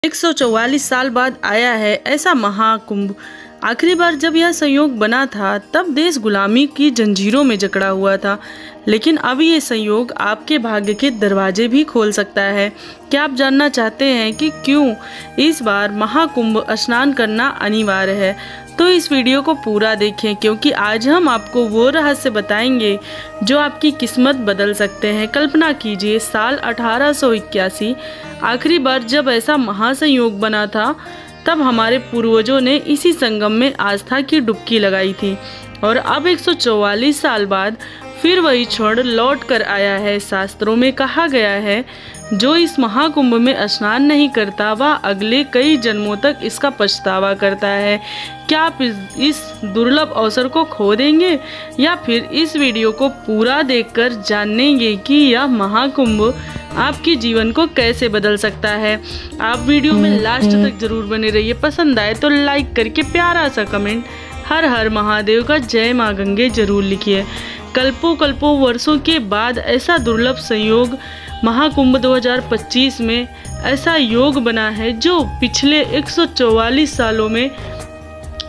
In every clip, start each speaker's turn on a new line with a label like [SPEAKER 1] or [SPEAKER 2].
[SPEAKER 1] 144 साल बाद आया है ऐसा महाकुंभ। आखिरी बार जब यह संयोग बना था तब देश गुलामी की जंजीरों में जकड़ा हुआ था, लेकिन अब ये संयोग आपके भाग्य के दरवाजे भी खोल सकता है। क्या आप जानना चाहते हैं कि क्यों इस बार महाकुंभ स्नान करना अनिवार्य है? तो इस वीडियो को पूरा देखें, क्योंकि आज हम आपको वो रहस्य बताएंगे जो आपकी किस्मत बदल सकते हैं। कल्पना कीजिए, साल 1881 आखिरी बार जब ऐसा महासंयोग बना था, तब हमारे पूर्वजों ने इसी संगम में आस्था की डुबकी लगाई थी और अब 144 साल बाद फिर वही क्षण लौट कर आया है। शास्त्रों में कहा गया है, जो इस महाकुंभ में स्नान नहीं करता वह अगले कई जन्मों तक इसका पछतावा करता है। क्या आप इस दुर्लभ अवसर को खो देंगे, या फिर इस वीडियो को पूरा देखकर जानेंगे कि यह महाकुंभ आपके जीवन को कैसे बदल सकता है? आप वीडियो में लास्ट तक जरूर बने रहिए। पसंद आए तो लाइक करके प्यारा सा कमेंट हर हर महादेव का जय माँ गंगे जरूर लिखिए। कल्पों वर्षों के बाद ऐसा दुर्लभ संयोग महाकुंभ 2025 में ऐसा योग बना है जो पिछले 144 सालों में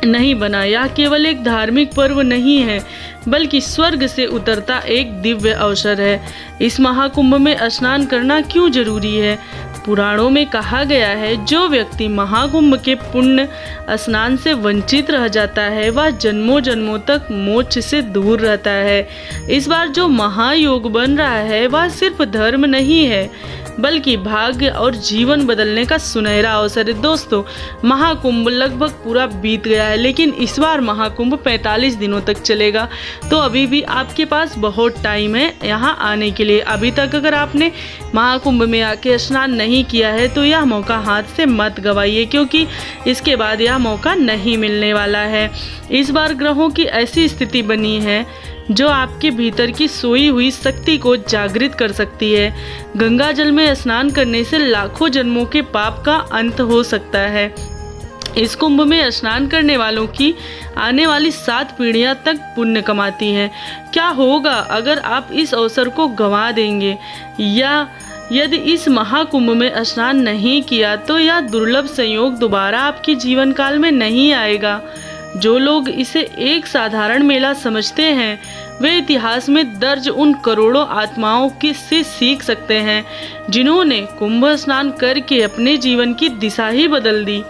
[SPEAKER 1] नहीं बना। यह केवल एक धार्मिक पर्व नहीं है, बल्कि स्वर्ग से उतरता एक दिव्य अवसर है। इस महाकुंभ में स्नान करना क्यों जरूरी है? पुराणों में कहा गया है, जो व्यक्ति महाकुंभ के पुण्य स्नान से वंचित रह जाता है वह जन्मों जन्मों तक मोक्ष से दूर रहता है। इस बार जो महायोग बन रहा है वह सिर्फ धर्म नहीं है, बल्कि भाग्य और जीवन बदलने का सुनहरा अवसर है। दोस्तों, महाकुंभ लगभग पूरा बीत गया है, लेकिन इस बार महाकुंभ 45 दिनों तक चलेगा, तो अभी भी आपके पास बहुत टाइम है यहाँ आने के लिए। अभी तक अगर आपने महाकुंभ में आके स्नान नहीं किया है तो यह मौका हाथ से मत गवाइए, क्योंकि इसके बाद यह मौका नहीं मिलने वाला है। इस बार ग्रहों की ऐसी स्थिति बनी है जो आपके भीतर की सोई हुई शक्ति को जागृत कर सकती है। गंगा जल में स्नान करने से लाखों जन्मों के पाप का अंत हो सकता है। इस कुंभ में स्नान करने वालों की आने वाली 7 पीढ़ियां तक पुण्य कमाती हैं। क्या होगा अगर आप इस अवसर को गंवा देंगे, या यदि इस महाकुंभ में स्नान नहीं किया तो यह दुर्लभ संयोग दोबारा आपके जीवन काल में नहीं आएगा। जो लोग इसे एक साधारण मेला समझते हैं, वे इतिहास में दर्ज उन करोड़ों आत्माओं की से सीख सकते हैं जिन्होंने कुंभ स्नान करके अपने जीवन की दिशा ही बदल दी।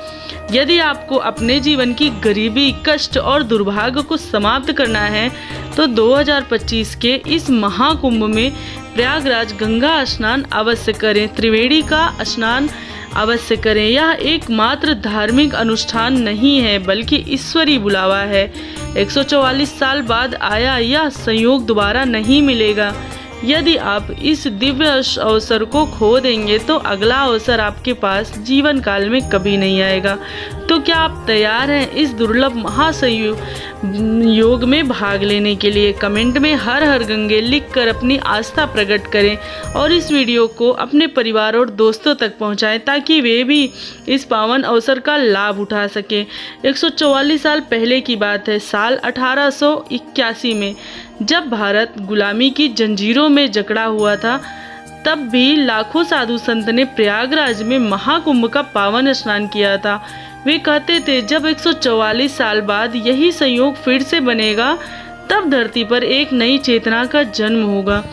[SPEAKER 1] यदि आपको अपने जीवन की गरीबी, कष्ट और दुर्भाग्य को समाप्त करना है तो 2025 के इस महाकुंभ में प्रयागराज गंगा स्नान अवश्य करें, त्रिवेणी का स्नान अवश्य करें। यह एकमात्र धार्मिक अनुष्ठान नहीं है, बल्कि ईश्वरीय बुलावा है। 144 साल बाद आया यह संयोग दोबारा नहीं मिलेगा। यदि आप इस दिव्य अवसर को खो देंगे तो अगला अवसर आपके पास जीवन काल में कभी नहीं आएगा। तो क्या आप तैयार हैं इस दुर्लभ महासंयोग में भाग लेने के लिए? कमेंट में हर हर गंगे लिखकर अपनी आस्था प्रकट करें और इस वीडियो को अपने परिवार और दोस्तों तक पहुंचाएं, ताकि वे भी इस पावन अवसर का लाभ उठा सकें। 144 साल पहले की बात है, साल 1881 में जब भारत गुलामी की जंजीरों में जकड़ा हुआ था, तब भी लाखों साधु संत ने प्रयागराज में महाकुंभ का पावन स्नान किया था। वे कहते थे, जब 144 साल बाद यही संयोग फिर से बनेगा, तब धरती पर एक नई चेतना का जन्म होगा।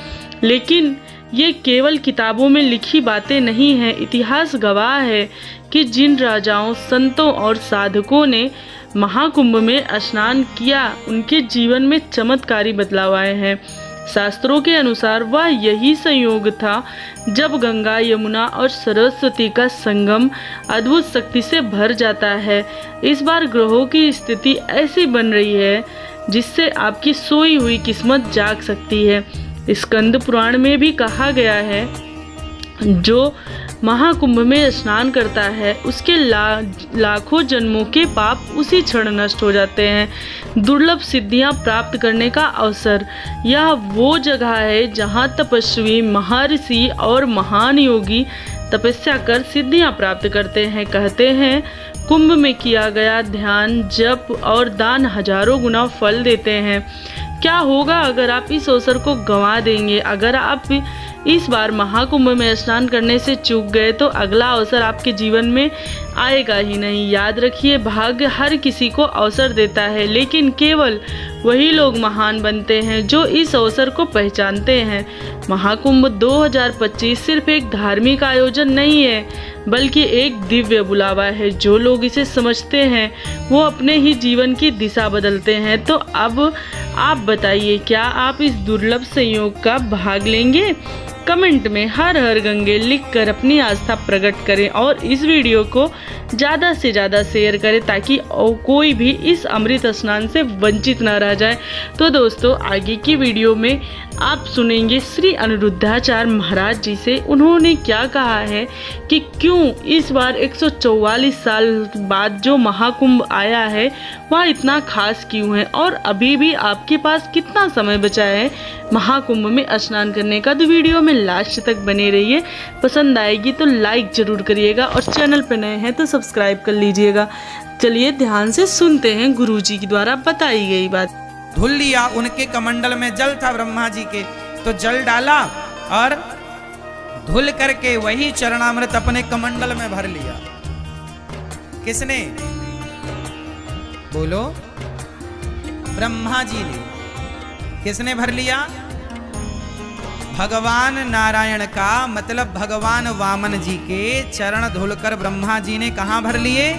[SPEAKER 1] लेकिन ये केवल किताबों में लिखी बातें नहीं हैं। इतिहास गवाह है कि जिन राजाओं, संतों और साधकों ने महाकुंभ में स्नान किया, उनके जीवन में चमत्कारी बदलाव आए हैं। शास्त्रों के अनुसार वह यही संयोग था जब गंगा, यमुना और सरस्वती का संगम अद्भुत शक्ति से भर जाता है। इस बार ग्रहों की स्थिति ऐसी बन रही है जिससे आपकी सोई हुई किस्मत जाग सकती है। स्कंद पुराण में भी कहा गया है, जो महाकुंभ में स्नान करता है उसके लाखों जन्मों के पाप उसी क्षण नष्ट हो जाते हैं। दुर्लभ सिद्धियां प्राप्त करने का अवसर, यह वो जगह है जहां तपस्वी, महर्षि और महान योगी तपस्या कर सिद्धियां प्राप्त करते हैं। कहते हैं, कुंभ में किया गया ध्यान, जप और दान हजारों गुना फल देते हैं। क्या होगा अगर आप इस अवसर को गंवा देंगे? अगर आप इस बार महाकुंभ में स्नान करने से चूक गए तो अगला अवसर आपके जीवन में आएगा ही नहीं। याद रखिए, भाग्य हर किसी को अवसर देता है, लेकिन केवल वही लोग महान बनते हैं जो इस अवसर को पहचानते हैं। महाकुंभ 2025 सिर्फ एक धार्मिक आयोजन नहीं है, बल्कि एक दिव्य बुलावा है। जो लोग इसे समझते हैं वो अपने ही जीवन की दिशा बदलते हैं। तो अब आप बताइए, क्या आप इस दुर्लभ संयोग का भाग लेंगे? कमेंट में हर हर गंगे लिखकर अपनी आस्था प्रकट करें और इस वीडियो को ज़्यादा से ज़्यादा शेयर करें ताकि कोई भी इस अमृत स्नान से वंचित न रह जाए। तो दोस्तों, आगे की वीडियो में आप सुनेंगे श्री अनिरुद्धाचार्य महाराज जी से। उन्होंने क्या कहा है कि क्यों इस बार 144 साल बाद जो महाकुंभ आया है वह इतना खास क्यों है, और अभी भी आपके पास कितना समय बचा है महाकुंभ में स्नान करने का। तो वीडियो में लास्ट तक बने रहिए। पसंद आएगी तो लाइक जरूर करिएगा और चैनल पर नए हैं तो सब्सक्राइब कर लीजिएगा। चलिए ध्यान से सुनते हैं गुरुजी के द्वारा बताई गई बात।
[SPEAKER 2] धुल लिया, उनके कमंडल में जल था ब्रह्मा जी के, तो जल डाला और धुल करके वही चरणामृत अपने कमंडल में भर लिया। किसने? बोलो। ब्रह्मा जी ने। किसने भर लिया? भगवान नारायण का, मतलब भगवान वामन जी के चरण धुलकर ब्रह्मा जी ने कहाँ भर लिए?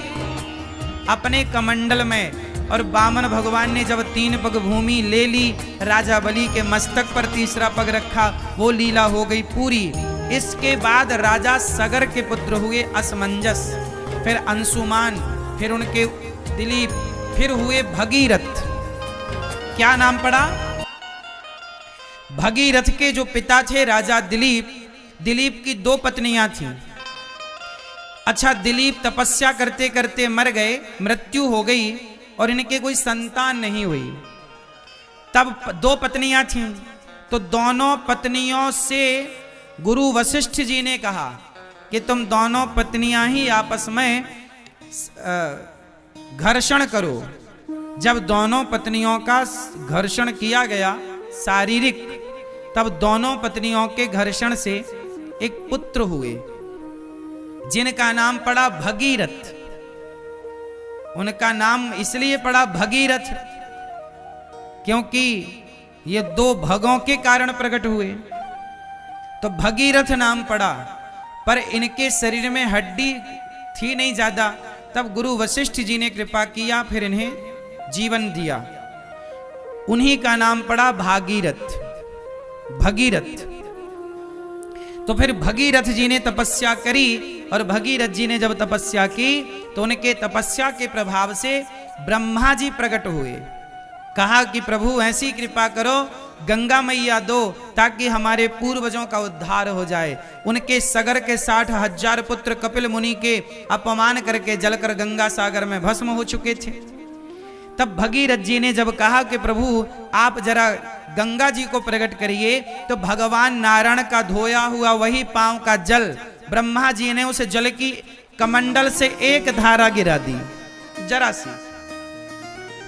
[SPEAKER 2] अपने कमंडल में। और वामन भगवान ने जब 3 पग भूमि ले ली, राजा बलि के मस्तक पर तीसरा पग रखा, वो लीला हो गई पूरी। इसके बाद राजा सगर के पुत्र हुए असमंजस, फिर अंशुमान, फिर उनके दिलीप, फिर हुए भगीरथ। क्या नाम पड़ा? भगीरथ के जो पिता थे राजा दिलीप, दिलीप की 2 पत्नियां थीं। अच्छा, दिलीप तपस्या करते करते मर गए, मृत्यु हो गई और इनके कोई संतान नहीं हुई। तब 2 पत्नियां थीं, तो दोनों पत्नियों से गुरु वशिष्ठ जी ने कहा कि तुम दोनों पत्नियां ही आपस में घर्षण करो। जब दोनों पत्नियों का घर्षण किया गया शारीरिक, तब दोनों पत्नियों के घर्षण से एक पुत्र हुए जिनका नाम पड़ा भगीरथ। उनका नाम इसलिए पड़ा भगीरथ क्योंकि ये 2 भगों के कारण प्रकट हुए, तो भगीरथ नाम पड़ा। पर इनके शरीर में हड्डी थी नहीं ज्यादा, तब गुरु वशिष्ठ जी ने कृपा किया, फिर इन्हें जीवन दिया। उन्हीं का नाम पड़ा भागीरथ, भगीरथ। तो फिर भगीरथ जी ने तपस्या करी, और भगीरथ जी ने जब तपस्या की तो उनके तपस्या के प्रभाव से ब्रह्मा जी प्रकट हुए। कहा कि प्रभु ऐसी कृपा करो, गंगा मैया दो, ताकि हमारे पूर्वजों का उद्धार हो जाए। उनके सगर के 60,000 पुत्र कपिल मुनि के अपमान करके जलकर गंगा सागर में भस्म हो चुके थे। तब भगीरथ जी ने जब कहा कि प्रभु आप जरा गंगा जी को प्रकट करिए, तो भगवान नारायण का धोया हुआ वही पांव का जल ब्रह्मा जी ने उस जल की कमंडल से एक धारा गिरा दी, जरा सी।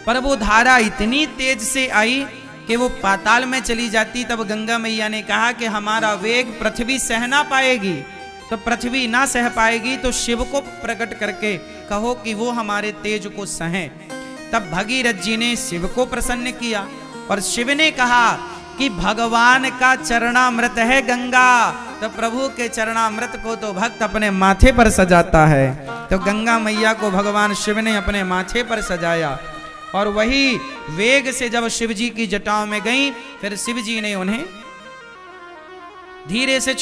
[SPEAKER 2] पर वो धारा इतनी तेज से आई कि वो पाताल में चली जाती। तब गंगा मैया ने कहा कि हमारा वेग पृथ्वी सह ना पाएगी, तो पृथ्वी ना सह पाएगी तो शिव को प्रकट करके कहो कि वो हमारे तेज को सहें। तब भगीरथ जी ने शिव को प्रसन्न किया और शिव ने कहा कि भगवान का चरणामृत है गंगा, तो प्रभु के चरणामृत को तो भक्त अपने माथे पर सजाता है। तो गंगा मैया को भगवान शिव ने अपने माथे पर सजाया, और वही वेग से जब शिव जी की जटाओं में गई, फिर शिव जी ने उन्हें धीरे से